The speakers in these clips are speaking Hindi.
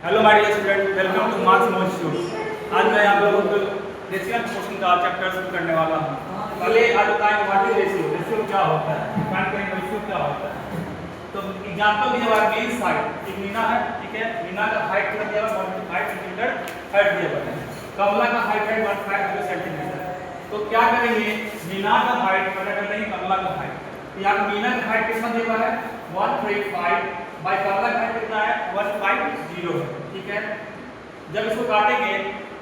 Hello my dear student, welcome to Marks More institute. आज मैं आप लोगों को रेशियो क्वेश्चन का चैप्टर शुरू करने वाला हूं। पहले आज बताएंगे व्हाट इज रेशियो, रेशियो क्या होता है, डिफाइन करेंगे रेशियो क्या होता है। तो एग्जांपल दिया हुआ है मीन साइड, एक मीना है, ठीक है। मीना का हाइट कितना दिया हुआ है, 5 सेंटीमीटर हाइट दिया हुआ है। कमला का हाइट है 150 सेंटीमीटर। तो क्या करेंगे, मीना का हाइट पता कर लेंगे कमला का हाइट। यहां मीना का हाइट कितना दिया हुआ है 135 बाय कमला का हाइट कितना है 150 है, ठीक है। जब इसको काटेंगे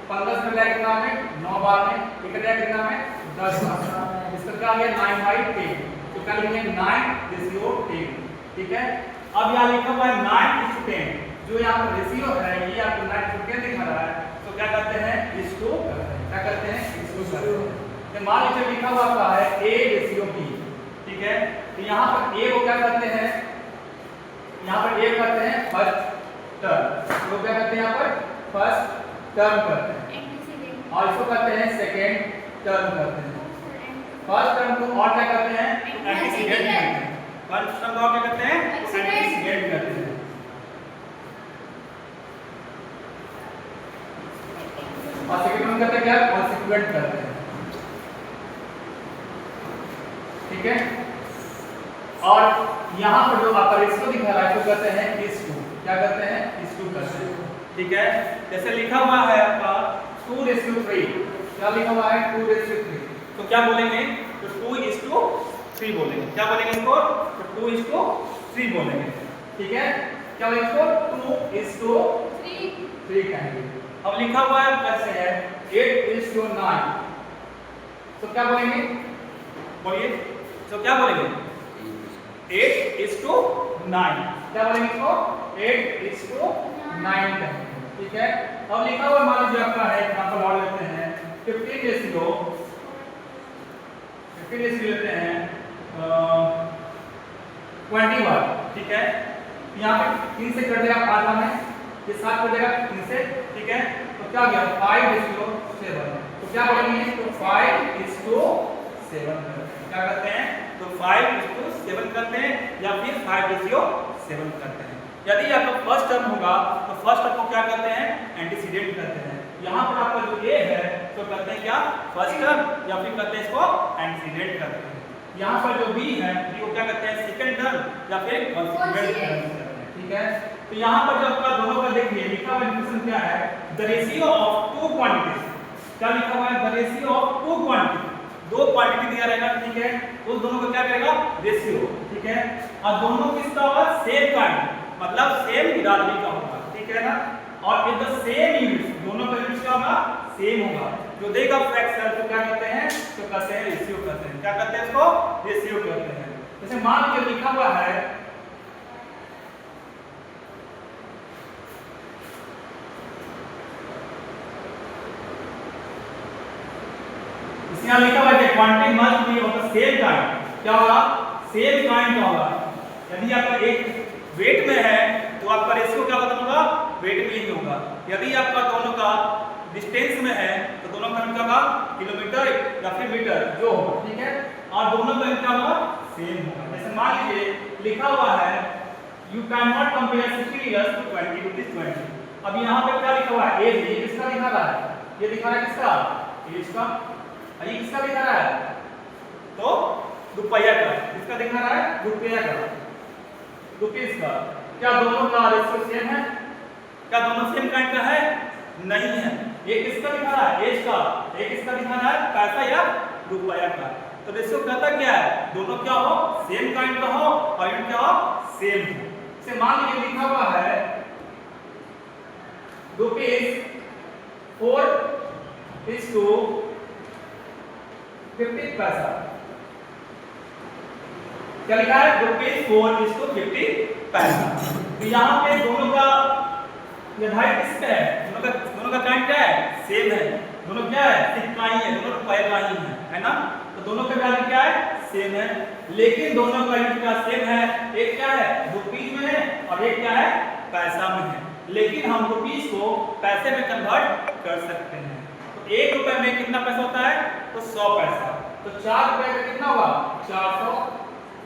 15 से मिलाएंगे कितना में 9 बार में, ठीक है, कितना में 10 बार। इसका क्या आ गया 9/10, तो क्या लिखेंगे 9:10, ठीक है। अब यहाँ लिखा हुआ है 9:10, जो यहाँ पर रेशियो है ये आपको 9:10 दिखा रहा है, तो क्या करते हैं इसको करते हैं, क्या करते हैं इसको करते हैं। तो मान लीजिए लिखा हुआ आता है A/B, ठीक है। तो यहाँ पर A को क्या करते हैं, यहाँ पर A करते हैं फर्स्ट टर्म, तो क्या करते हैं यहाँ पर फर्स्ट टर्म करते हैं, और इसको करते हैं सेकेंड टर्म करते हैं। फर्स्ट टर्म को और क्या करते हैं एंटीसीडेंट करते हैं, फर्स्ट टर्म को और क्या करते हैं एंटीसीडेंट करते हैं। और सेकेंड टर्म करते हैं क्या कॉन्सिक्वेंट करते हैं, ठीक है। और यहाँ पर जो आपका रेशियो दिखा रहा है तो कहते हैं इस2, क्या करते हैं इस2 करते हैं, ठीक है। जैसे लिखा हुआ है आपका 2:3, क्या लिखा हुआ है 2:3, तो क्या बोलेंगे तो 2:3 बोलेंगे, क्या बोलेंगे इसको तो 2:3 बोलेंगे, ठीक है। क्या बोलेंगे इसको 2:3 कहेंगे। अब लिखा हुआ है कैसे है 8:9, तो क्या बोलेंगे, बोलिए तो क्या बोलेंगे 8:9, क्या बोलेंगे इसको 8:9 कहेंगे, ठीक है। अब लिखा हुआ मान लीजिए आपका है एग्जांपल और लेते हैं 15:21, लेते हैं 21, ठीक है। यहाँ पे 3 से कट जाएगा 5 में, ये 7 कट जाएगा 3 से, ठीक है। तो क्या गया 5:7, तो क्या बोलेंगे तो 5:7 क्या करते हैं तो 5:7 करते हैं या फिर 5:7 करते हैं। यदि आपका फर्स्ट टर्म होगा तो फर्स्ट टर्म को क्या करते हैं एंटीसीडेंट करते हैं। यहाँ पर आपका जो ए है तो करते हैं क्या फर्स्ट टर्म या फिर करते हैं इसको एंटीसीडेंट करते हैं। यहाँ पर जो बी है बी को क्या करते हैं सेकंड टर्म या फिर कॉन्सिक्वेंट करते हैं, ठीक है। तो यहाँ पर जो आपका दोनों का देखिए लिखा हुआ डिफिनेशन क्या है the ratio of two quantities, क्या लिखा हुआ है the ratio of two quantity, दो क्वांटिटी दिया रहेगा, ठीक है। उस दोनों को क्या करेगा रेशियो, ठीक है। और दोनों किसका होगा सेम काइंड, मतलब सेम बिरादरी का होगा, ठीक है ना। और इन द सेम यूनिट्स, दोनों का यूनिट्स क्या होगा सेम होगा, जो देगा फ्रैक्शन तो क्या कहते हैं तो कहते हैं रेशियो कहते हैं, क्या कहते हैं इसको रेशियो कहते हैं। जैसे मान लीजिए लिखा हुआ है यहाँ लिखा हुआ है quantity must be of the same kind, क्या होगा सेम काइंड का होगा। यदि आपका एक वेट में है तो आपका रेशियो क्या होगा वेट में ही होगा। यदि आपका दोनों का डिस्टेंस में है तो दोनों का क्या होगा किलोमीटर या फिर मीटर जो होगा, ठीक है। और दोनों का क्या होगा सेम होगा। जैसे मान लीजिए लिखा हुआ है you can not compare 60 years to 20 rupees 20। अब यहाँ पे क्या लिखा हुआ है एज, ये किसका दिखा रहा है, ये दिखा रहा है किसका एज का, ये किसका दिखा रहा है तो रुपया का, किसका दिखा रहा है रुपया का, रुपीस का। क्या दोनों का रेशियो सेम है, क्या दोनों सेम काइंड का है नहीं है। ये किसका दिखा रहा है एज का, ये किसका दिखा रहा है पैसा या रुपया का। तो रेशियो कहता क्या है दोनों क्या हो सेम काइंड का हो और यूनिट क्या हो सेम हो। जैसे मान लीजिए लिखा हुआ है रुपीस 4:50 पैसा, क्या लिखा है रुपीस 4:50 पैसा। तो यहाँ पे दोनों का निर्धारित किसका है, दोनों का काइंड क्या है सेम है, दोनों क्या है सिक्का ही है, दोनों रुपये का ही है ना। तो दोनों का वैल्यू क्या है सेम है, लेकिन दोनों का यूनिट क्या सेम है, एक क्या है रुपीस में है और एक क्या है पैसा में है। लेकिन हम रुपीस को पैसे में कन्वर्ट कर सकते हैं। तो 1 रुपए में कितना पैसा होता है तो 100 पैसा, तो 4 रुपए का कितना होगा 400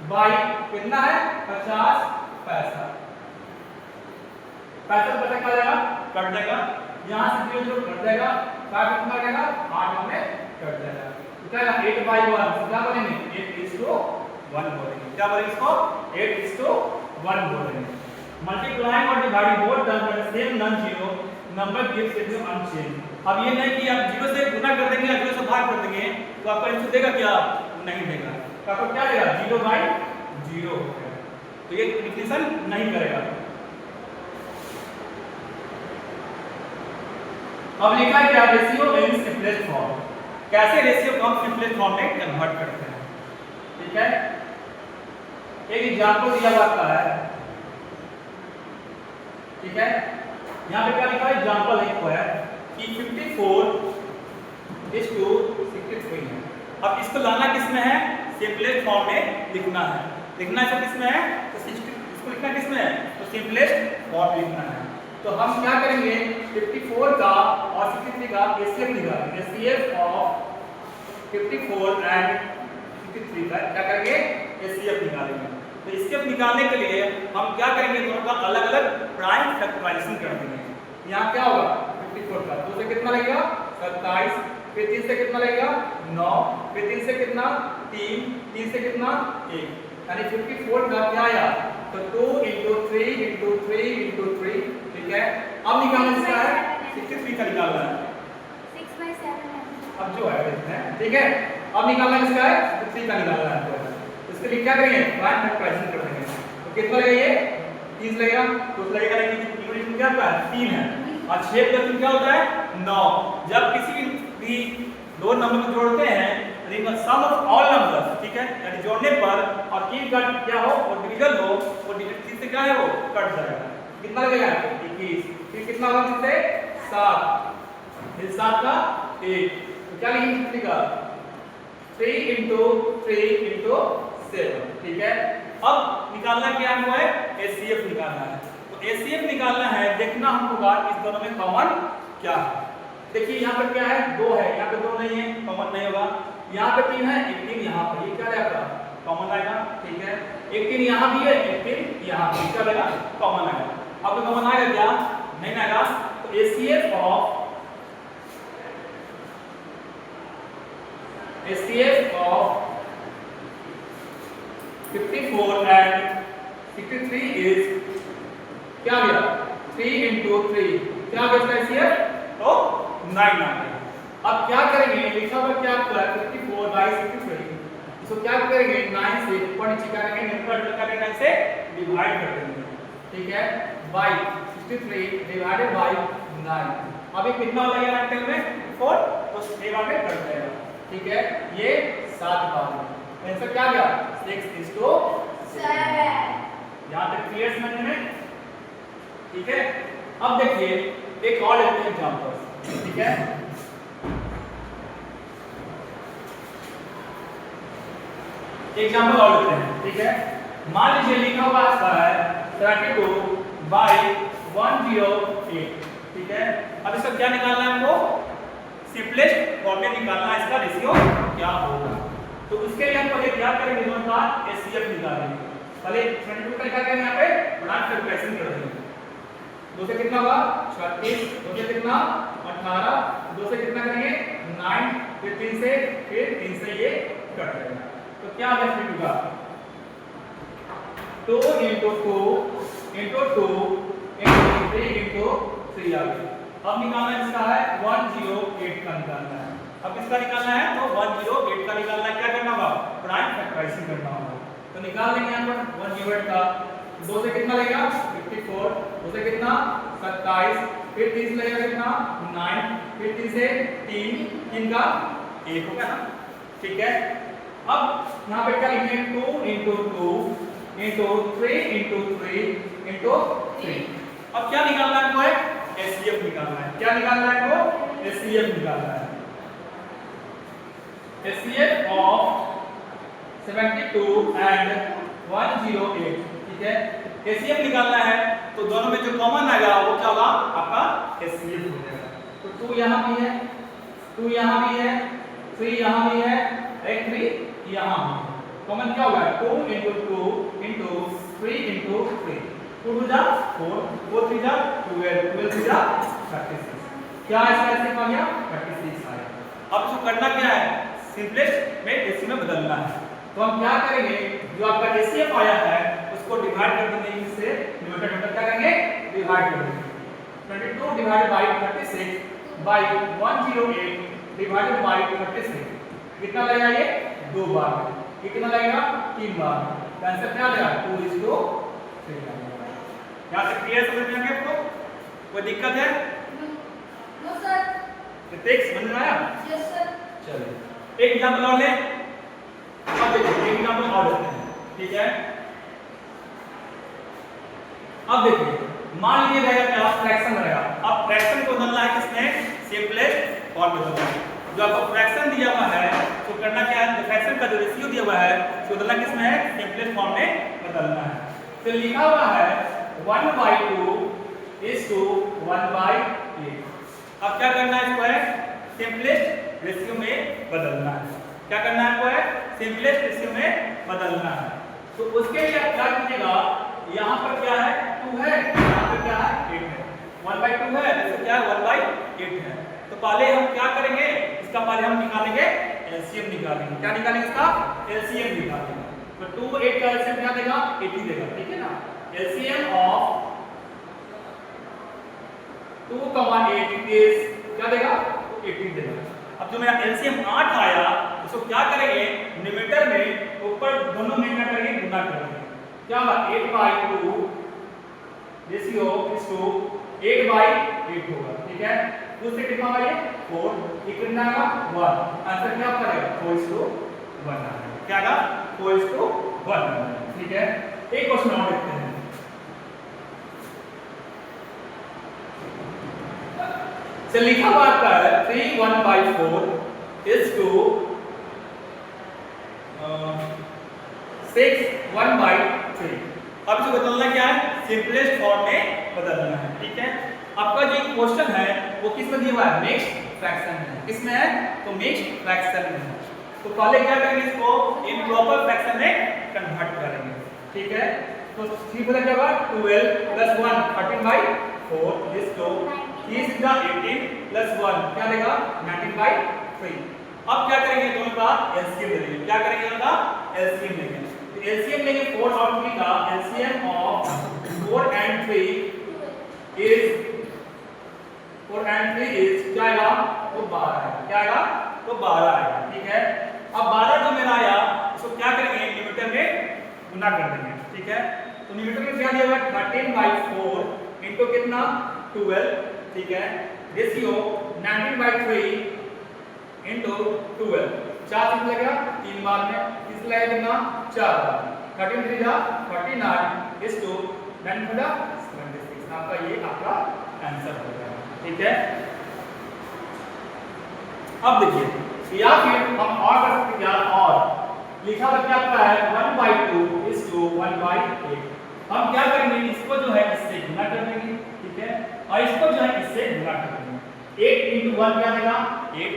बाई कितना है 50 पैसा, पैसा पता क्या जाएगा कट जाएगा, यहाँ से 0 0 कट जाएगा, 5 कितना रहेगा 8 में कट जाएगा। तो क्या 8/1 क्या बोलेंगे 8:1 बोलेंगे। क्या बोलेंगे इसको 8:1 बोलेंगे। मल्टीप्लाइंग और dividing both done by the same non zero number gives it unchange. अब ये नहीं कि आप 0 से गुना कर देंगे या 0 से भाग कर देंगे तो आपका आंसर देगा क्या, नहीं देगा। तो आपको क्या देगा 0/0 होगा, तो ये डिफिनेशन नहीं करेगा। अब लिखा है क्या रेशियो इन सिंपलेस्ट फॉर्म, कैसे रेशियो को हम सिंपलेस्ट फॉर्म में कन्वर्ट करते हैं। ठीक है, एक एग्जांपल दिया हुआ है। ठीक है, यहाँ पे क्या लिखा है एग्जांपल एक है कि 54:63 है। अब इसको लाना किसमें है, सिंपलेस्ट फॉर्म में लिखना है। लिखना है किसमें है, तो इसको लिखना किसमें है, तो सिंपलेस्ट फॉर्म लिखना है। तो हम क्या करेंगे 54 का और 63 का एचसीएफ निकालेंगे। एचसीएफ ऑफ 54 एंड 63 का क्या करेंगे एचसीएफ निकालेंगे। तो एचसीएफ निकालने के लिए हम क्या करेंगे, दोनों का अलग अलग प्राइम फैक्टराइजेशन कर देंगे। यहाँ क्या होगा 54 का 2 से कितना लगेगा 27, फिर 3 से कितना लगेगा 9, फिर 3 से कितना 3, 3 से कितना 1, यानी 54 का क्या आया तो 2 × 3 × 3 × 3। ठीक है, अब निकालना इसका है 63 का निकालना है 6/7 अब जो है देखते हैं। ठीक है, अब निकालना किसका है 63 का निकालना है। तो इसके लिए क्या करेंगे प्राइम फैक्टराइजेशन कर देंगे। तो कितना लगेगा ये 30 लगेगा, तो लगेगा कि यूनिट क्या होता है 3 है और 6 + 3 क्या होता है 9। जब किसी भी दो नंबर को जोड़ते हैं सम ऑफ ऑल नंबर्स, ठीक है, यानी जोड़ने पर और की का क्या हो और डिवीजन हो, वो डिवीजन 3 से क्या है वो कट जाएगा। कितना लगेगा 21, फिर कितना होगा 3 से 7, फिर 7 का 1, तो क्या लिखेंगे का 3 × 3 × 7। ठीक है, अब निकालना क्या है एचसीएफ निकालना है। तो एचसीएफ निकालना है, देखना हमको बात इस दोनों में कॉमन क्या है। देखिए यहाँ पर क्या है 2 है, यहाँ पे 2 नहीं है कॉमन नहीं होगा। यहाँ पे 3 है, एक 3 यहाँ पर, ये क्या रहेगा कॉमन आएगा। ठीक है, एक 3 यहाँ भी है, एक 3 यहाँ भी, क्या रहेगा कॉमन आएगा। अब तो कॉमन आएगा क्या नहीं आएगा, तो एचसीएफ ऑफ 54 एंड 63 इज क्या गया 3 × 3, क्या गया एचसीएफ तो 9 आ गया। अब क्या करेंगे लिखा हुआ क्या 54/63, इसको क्या करेंगे 9 से ऊपर नीचे करेंगे, न्यूमरेटर का 9 से डिवाइड कर देंगे। ठीक है, बाय 63 डिवाइडेड बाय 9। अभी कितना हो जाएगा आंसर में 4, तो 7 में कट जाएगा। ठीक है, ये 7 बार आंसर क्या गया 6:7। यहां तक क्लियर समझ में। ठीक है, अब देखिए एक और लेते हैं एग्जांपल। ठीक है, एग्जांपल और लेते हैं। ठीक है, मान लीजिए लिखा हुआ है 32/108। ठीक है, अब इसका क्या निकालना है हमको सिंपलेस्ट फॉर्म में निकालना है, इसका रेशियो क्या होगा। तो उसके लिए हम पहले क्या करेंगे दोनों का एचसीएफ निकालेंगे। पहले 32 का क्या करेंगे यहाँ पे ब्रांच कैलकुलेशन कर देंगे। 2 से कितना होगा 36, 2 से कितना 18, 2 से कितना करेंगे 9, फिर 3 से ये कट जाएगा। तो क्या आ गया 32 का 2 × 2 × 2 × 3 × 3 आ गया। अब निकालना इसका है 108 का निकालना है। अब इसका निकालना है तो 108 का निकालना है, क्या करना होगा प्राइम फैक्टराइजेशन करना होगा। तो निकाल लेंगे यहाँ पर 108 का 2 से कितना लगेगा 54, 2 से कितना 27, फिर 3 से लगेगा कितना 9, फिर 3 से 3 का 1 हो गया ना। ठीक है, अब यहाँ पे क्या लिखेंगे 2 × 2 × 3 × 3 × 3। अब क्या निकालना है हमको एचसीएफ निकालना है। क्या निकालना है हमको एचसीएफ निकालना है। HCF of 72 and 108। ठीक है, एचसीएफ निकालना है तो दोनों में जो कॉमन आएगा वो क्या होगा आपका एचसीएफ हो जाएगा। तो 2 यहाँ भी है, 2 यहाँ भी है, 3 यहाँ भी है, एक 3 यहाँ भी है। कॉमन क्या होगा 2 × 2 × 3 × 3। 2 2 जा 4, 4 3 जा 12, 12 3 जा 36। क्या इसका एलसीएम आ गया 36 आया। अब इसको करना क्या है, सिंपलेस्ट में एलसीएम में बदलना है। तो हम क्या करेंगे, जो आपका एलसीएम आया है उसको डिवाइड कर देंगे इससे, न्यूमरेटर क्या करेंगे डिवाइड कर देंगे। 22 divided by 36 by 108 divided by 36 कितना लगेगा, ये 2 बार, कितना लगेगा 3 बार। आंसर क्या आएगा 2:3 लगेगा। यहां से क्लियर समझ में आ गया आपको, कोई दिक्कत है? No sir. टेक्स्ट समझ में आया? Yes sir. चलिए एक एग्जांपल और ले। अब देखिए एक एग्जांपल और लेते हैं, ठीक है। अब देखिए मान लीजिए रहेगा क्या फ्रैक्शन रहेगा। अब फ्रैक्शन को बदलना है किसने, सिंपलेस्ट फॉर्म में बदलना है। जो आपको फ्रैक्शन दिया हुआ है तो करना क्या है, फ्रैक्शन का जो रेशियो दिया हुआ है उसको बदलना किसमें है, सिंपलेस्ट फॉर्म में बदलना है। तो लिखा हुआ है 1/2 is to 1/8। अब क्या करना है, इसको है सिंपलेस्ट रेशियो में बदलना है। क्या करना है आपको, है सिंपलेस्ट रेशियो में बदलना है। तो उसके लिए आप क्या कीजिएगा, यहाँ पर क्या है 2 है, यहाँ पर क्या है 8 है, 1/2 है, तो क्या है 1/8 है। तो पहले हम क्या करेंगे, इसका पहले हम निकालेंगे एलसीएम निकालेंगे। क्या निकालेंगे, इसका एलसीएम निकालेंगे। तो 2 8 का एलसीएम क्या देगा 80 देगा, ठीक है ना। एलसीएम ऑफ 2, 8 इज क्या देगा 80 देगा। अब जो मेरा एलसीएम 8 आया इसको क्या करेंगे, न्यूमरेटर में ऊपर दोनों में क्या करेंगे, गुणा करेंगे। क्या होगा 8/2 रेशियो इज टू 8/8 होगा, ठीक है। उससे कितना होगा, ये 4, ये कितना आएगा 1। आंसर क्या करेगा 4:1 आएगा। क्या आएगा 4:1, ठीक है। एक क्वेश्चन और देखते हैं। तो लिखा हुआ है 3 1/4 is to 6 1/3। अब जो बदलना क्या है, सिंपलेस्ट फॉर्म में बदलना है, ठीक है। आपका जो क्वेश्चन है वो किस में दिया हुआ है, मिक्स्ड फ्रैक्शन में। किसमें है, तो मिक्स्ड फ्रैक्शन में है। तो पहले क्या करेंगे, इसको इम्प्रॉपर फ्रैक्शन में कन्वर्ट करेंगे, ठीक है। तो 3 बोला क्या होगा 12 + 1 13/4 is to 3 × 18 + 1 क्या देगा 19/3। अब क्या करेंगे, दोनों का एलसीएम लेंगे। क्या करेंगे, दोनों का एलसीएम लेंगे। तो एलसीएम लेंगे 4 और 3 का। LCM of 4 and 3 is 4 and 3 is क्या आएगा, तो 12 आएगा। क्या आएगा, तो 12 आएगा, ठीक है। अब 12 जो मेरा आया इसको क्या करेंगे, न्यूमरेटर में गुना कर देंगे, ठीक है। तो न्यूमरेटर में क्या दिया हुआ है 13/4 इनटू कितना 12, ठीक है। रेशियो 19/3 इनटू 12, 4 कितना लगेगा 3 बार में, किस लगेगा कितना 4 बार। 13 3 जा 39 is to 9 4 76। आपका ये आपका आंसर हो गया, ठीक है। अब देखिए या फिर हम और कर सकते हैं, और लिखा हुआ क्या आपका है 1/2 is to 1/8। हम क्या करेंगे, इसको जो है इससे गुना कर देंगे, ठीक है। और इसको जो है इससे गुना कर देंगे। 8 × 1 क्या देगा 8।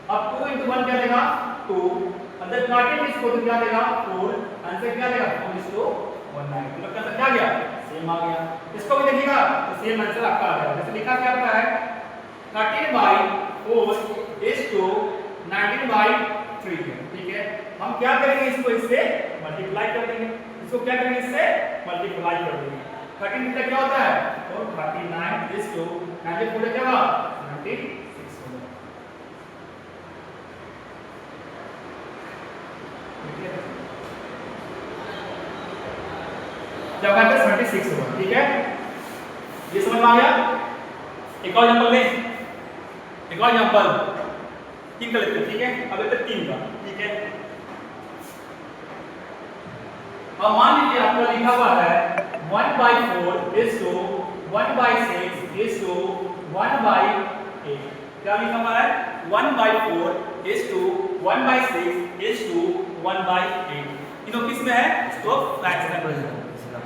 अब 2 × 1 क्या देगा 2। अंदर काटेंगे इसको तो क्या देगा 4। आंसर क्या देगा 4:1 आएगा। तो आंसर क्या गया, सेम आ गया। इसको भी देखिएगा तो सेम आंसर आपका आ गया। जैसे लिखा क्या आपका है 13/4 is to 19/3 है, ठीक है। हम क्या करेंगे, इसको इससे मल्टीप्लाई कर देंगे। इसको क्या करेंगे, इससे मल्टीप्लाई कर देंगे। 13 कितना क्या होता है, तो 39 is to 94 क्या होगा 96 होगा, ठीक है। जब आंसर 76 होगा, ठीक है। ये समझ में आ गया। एक और एग्जांपल लें, एक और एग्जांपल 3 का लेते हैं, ठीक है। अब लेते हैं 3 का, ठीक है। अब मान लीजिए आपका लिखा हुआ है 1/4 is to 1/6 is to 1/8। क्या लिखा हुआ है 1/4 is to 1/6 is to 1/8। तीनों किस में है, तो फ्रैक्शन में है।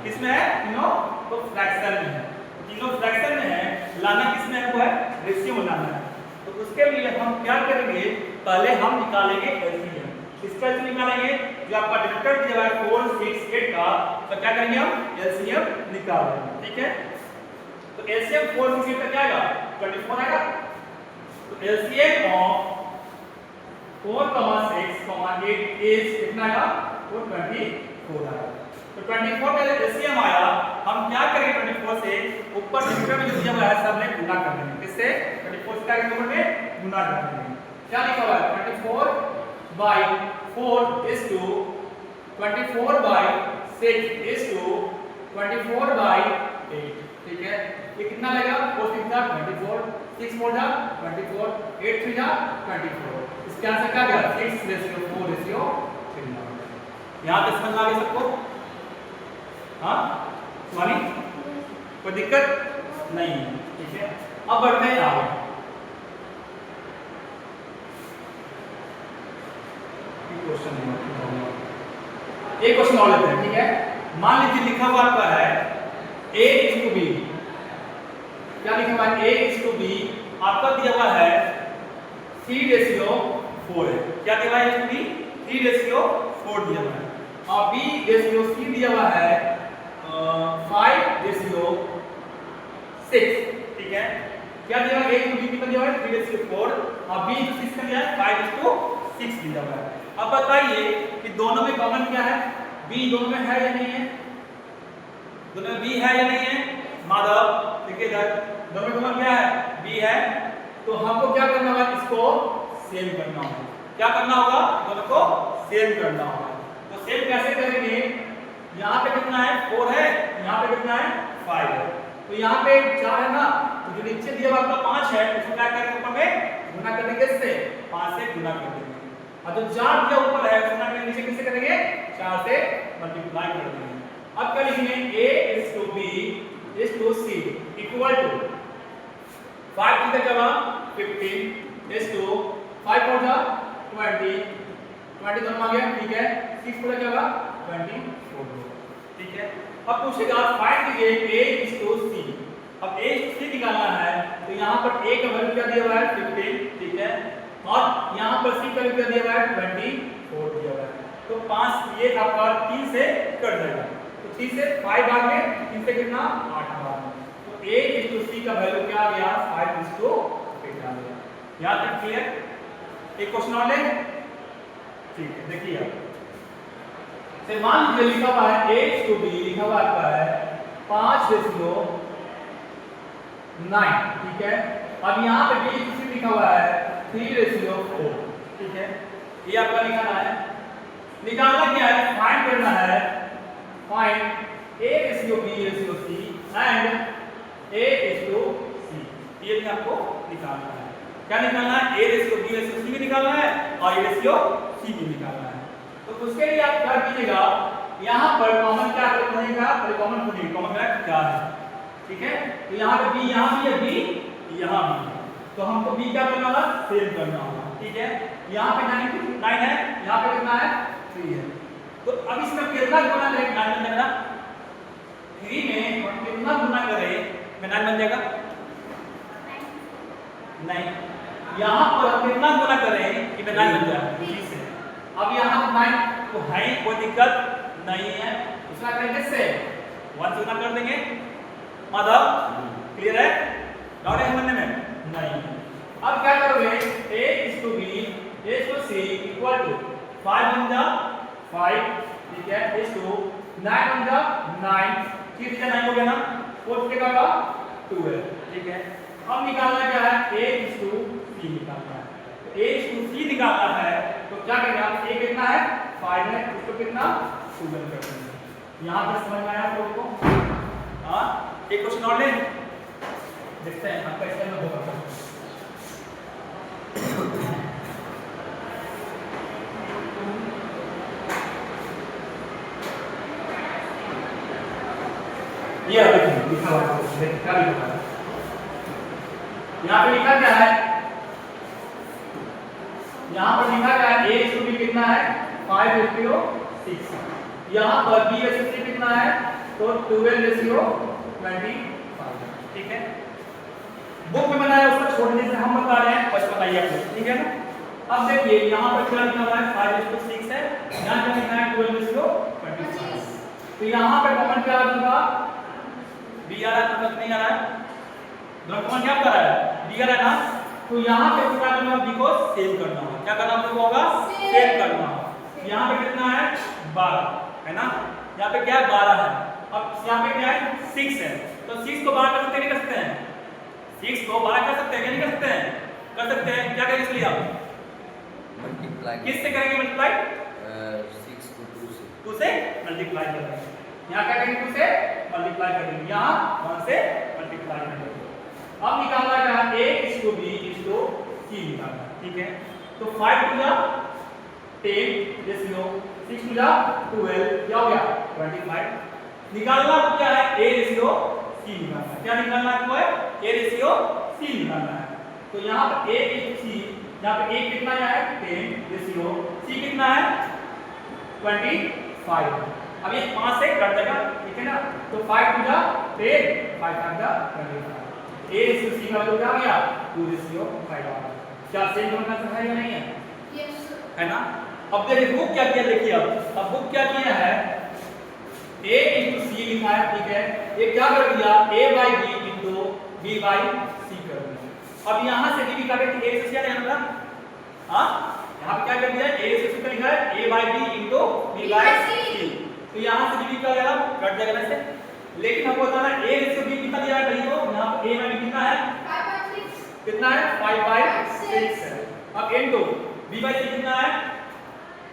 किस में है, तीनों तो फ्रैक्शन में है। तीनों फ्रैक्शन में है, लाना किस में है, वो है रेशियो में लाना है। तो उसके लिए हम क्या करेंगे, पहले हम निकालेंगे एलसीएम। किसका एलसीएम निकालेंगे, जो आपका डिनोमिनेटर दिया हुआ है 4 6 8 का, तो क्या करेंगे हम एलसीएम निकाल लेंगे। ठीक है, तो एलसीएम 4 6 8 का क्या आएगा 24 आएगा। तो एलसीएम ऑफ 4, 6, 8 इज कितना आएगा 24 आएगा। तो 24 का एलसीएम आया, हम क्या करेंगे 24 से ऊपर डिनोमिनेटर में जो दिया हुआ है सब में गुना कर देंगे। किससे 24 से क्या ऊपर में गुना कर देंगे। क्या लिखा हुआ है 24/4 is to 24/6 is to 24/8। ठीक है, ये कितना लगेगा 4 6 जा 24, 6 4 जा 24, 8 3 जा 24। इसके आंसर क्या गया 6:4:3। यहां तक समझ आ गया सबको? हाँ स्वामी कोई दिक्कत नहीं है। ठीक है, अब बढ़ते हैं आगे। एक क्वेश्चन और लेते हैं। ठीक है, मान लीजिए लिखा हुआ आपका है A:B। क्या लिखा हुआ है A:B, आपका दिया हुआ है 3:4 है। क्या दिया हुआ है 3:4 दिया हुआ है, और B:C दिया हुआ है 5:6। ठीक है, क्या दिया हुआ है A:B कितना दिया हुआ है 3:4, और B:6 का दिया है 5:6 दिया हुआ है। अब बताइए कि दोनों में कॉमन क्या है, B दोनों में है या नहीं है, दोनों में B है या नहीं है माधव? देखिए इधर दोनों में कॉमन क्या है B है, तो हमको क्या करना होगा इसको सेम करना होगा। क्या करना होगा दोनों को सेम करना होगा। तो सेम कैसे करेंगे, यहाँ पे कितना है 4 है, यहाँ पे कितना है 5 है, तो यहाँ पे 4 है ना, तो जो नीचे दिया हुआ आपका 5 है उसको क्या करेंगे ऊपर में गुना कर देंगे, इससे 5 से गुना कर देंगे। और जो 4 दिया ऊपर है उसको ना नीचे किससे करेंगे 4 से मल्टीप्लाई कर देंगे। अब क्या लिखेंगे A:B C इक्वल टू 5 की जगह 15 5 4 जा 20 दोनों आ गया। ठीक है, 6 4 क्या होगा 24। ठीक है, अब पूछेगा फाइंड कीजिए A:C। अब A:C निकालना है, तो यहाँ पर A का वैल्यू क्या दिया हुआ है 15। ठीक है, और यहाँ पर C का वैल्यू क्या दिया हुआ है 24 दिया हुआ है। तो 5 ये आपका 3 से कट जाएगा, तो 3 से 5 भाग में 3 से कितना 8 भाग में, तो A:C का वैल्यू क्या आ गया 5:8 आ गया। यहाँ तक क्लियर? एक क्वेश्चन और ले। ठीक है, देखिए आप से मान लीजिए लिखा हुआ है A:B लिखा हुआ आपका है 5:9। ठीक है, अब यहाँ पे B:C लिखा हुआ है 3:4। ठीक है, ये आपका निकालना है। निकालना क्या है, फाइंड करना है, फाइंड A:B:C एंड A:C। ये भी आपको निकालना है। क्या निकालना है A:B:C भी निकालना है और A:C भी निकालना है। तो उसके लिए आप क्या कीजिएगा, यहाँ पर कॉमन क्या बनेगा, कॉमन खुदेगा, कॉमन फैक्टर क्या है। ठीक है, तो यहाँ पे B यहाँ भी है, B यहाँ भी है, तो हमको B क्या करना होगा सेम करना होगा। ठीक है, यहाँ पे 9 है, यहाँ पे कितना है 3 है, तो अब इसमें कितना गुना करें 9 बन जाएगा 3 में, और कितना गुना करें में 9 बन जाएगा नहीं, यहाँ पर हम कितना गुना करें कि में 9 बन जाए 3 से। अब यहाँ 9 तो है, कोई दिक्कत नहीं है, उसका करेंगे से 1 से गुना कर देंगे। माधव क्लियर है, डाउट है समझने में? नहीं। अब क्या करोगे A:B A:C इक्वल टू 5 1 जा 5। ठीक है, 9 1 जा 9, 3 से 9 हो गया ना, 4 के का 12। ठीक है, अब निकालना क्या है A:C निकालना है। तो A:C निकालना है तो क्या करेंगे आप, A कितना है 5 है, इसको कितना 12 कर देंगे। यहाँ पर समझ में आया आप लोगों को? हाँ, एक क्वेश्चन और ले देखते हैं आपका इसमें होगा। ये देखिए लिखा हुआ है, क्या लिखा है यहाँ पे, लिखा क्या है, यहाँ पर लिखा क्या है A:B कितना है 5:6, यहाँ पर B:C कितना है तो 12:25। ठीक है, बुक में बनाया उसका छोड़ने से हम बता रहे हैं, बस बताइए आप लोग। ठीक है ना, अब देखिए यहाँ पर क्या लिखा हुआ है 5:6 26 है, यहाँ क्या लिखना है 12:25। तो यहाँ पे कॉमन क्या आ जाएगा, बी आ रहा है, मतलब नहीं आ रहा है, दोनों कॉमन क्या कर रहा है, बी आ रहा है ना। तो यहाँ पे क्या करना है, बी को सेव करना होगा, क्या करना होगा, सेव करना होगा। यहाँ पे कितना है 12 है ना, यहाँ पे क्या है 12 है, अब यहाँ पे क्या है 6 है, तो 6 को 12 कर सकते हैं नहीं कर सकते हैं, 6 को 12 कर सकते हैं क्या नहीं कर सकते हैं, कर सकते हैं। क्या करेंगे इसलिए आप मल्टीप्लाई किससे करेंगे, मल्टीप्लाई 6 को 2 से 2 से मल्टीप्लाई करेंगे, यहाँ क्या करेंगे 2 से मल्टीप्लाई करेंगे, यहाँ 1 से मल्टीप्लाई करेंगे। अब निकालना क्या है, a is to b is to c निकालना, ठीक है। तो 5 to the 10 ratio 6 to the 12 क्या हो गया 25। निकालना क्या है, a रेशियो c निकालना है, क्या निकालना है, आपको a रेशियो c निकालना है। तो यहाँ पर a is to c, यहाँ पे a कितना है 10 रेशियो c कितना है 25। अब ये 5 से कट जाएगा, ठीक है ना। तो 5 to the 10 5 to the 25, a ratio c का मतलब क्या आ गया 2:5 आ गया। क्या सेम करना है या नहीं है, Yes, sir. है ना। अब देखिए बुक क्या किया, देखिए अब बुक क्या किया है, a into c लिखा है, ठीक है। ये क्या कर दिया a by b into b by c कर दिया। अब यहाँ से b का बेटा a से क्या लेना था, हाँ यहाँ पे क्या कर दिया a से c लिखा है a by b into b by c। तो यहाँ से b का लेगा कट जाएगा ना से, लेकिन हमको बताना a रेशियो b कितना दिया है, कहीं तो यहाँ पे a by b कितना है 5/6. कितना है 5/6 है। अब into b by c कितना है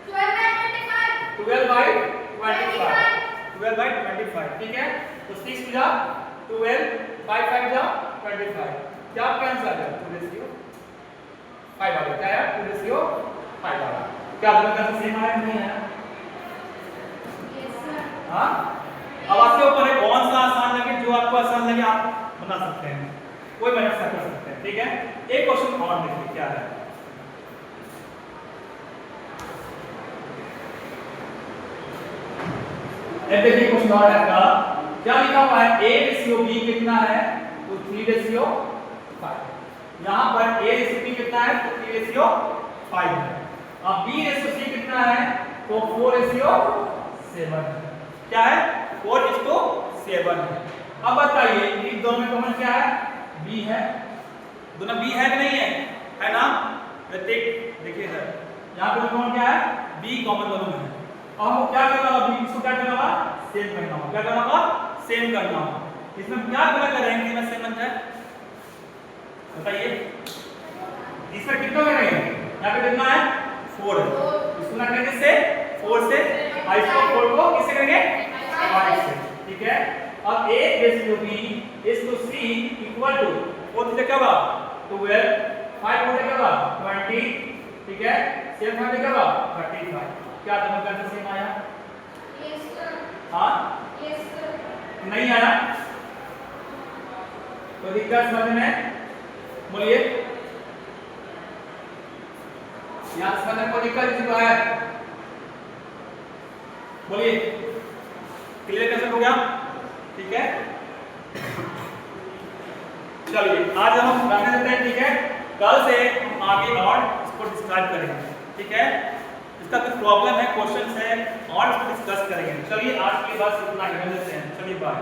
12/25. 12/25, 12/25, ठीक है। तो 6 जा 12 by 5 जा 25, क्या आपका आंसर है 2:5 आ गया, क्या है 2:5 आ गया। क्या दोनों का सेम आया नहीं है, Yes, sir. हाँ। अब आपके ऊपर है कौन सा आसान लगे, जो आपको आसान लगे आप बना सकते हैं, कोई मेहनत कर सकते हैं, ठीक है। एक क्वेश्चन और देखिए क्या है, अब देखिए क्वेश्चन और है आपका, क्या लिखा हुआ है a रेशियो b कितना है तो 3:5। यहाँ पर a रेशियो b कितना है तो 3:5 है। अब b रेशियो c कितना है तो 4:7 है, क्या है 4:7 है। अब बताइए इन दोनों में कॉमन क्या है, b है, दोनों b है कि नहीं है ना। प्रत्येक देखिए सर यहाँ पे कॉमन क्या है, b कॉमन दोनों में है। और हमको क्या करना होगा, इसको क्या करना होगा सेम करना होगा, क्या करना होगा सेम करना होगा। इसमें क्या गुना करेंगे मैं सेम बन जाए, बताइए इसमें कितना करेंगे, यहाँ पे कितना है 4 है, इसको ना करेंगे से 4 से, और इसको 4 को किससे करेंगे 5 से, ठीक है। अब a रेशियो b is to c equal to 4 से क्या होगा 12, 5 होता क्या होगा 20, ठीक है, सेम होता क्या होगा 35। क्या दोनों का आंसर सेम आया, Yes, sir. हाँ Yes, sir. नहीं आया, तो दिक्कत समझ में, बोलिए यहाँ समझ में कोई दिक्कत किसी है, बोलिए क्लियर कैसे हो गया, ठीक है। चलिए आज हम रखने देते हैं, ठीक है। कल से हम आगे और इसको डिस्क्राइब करेंगे, ठीक है। इसका कुछ प्रॉब्लम है, क्वेश्चन है और इसको डिस्कस करेंगे। चलिए आज की बस इतना ही, चलिए बाय।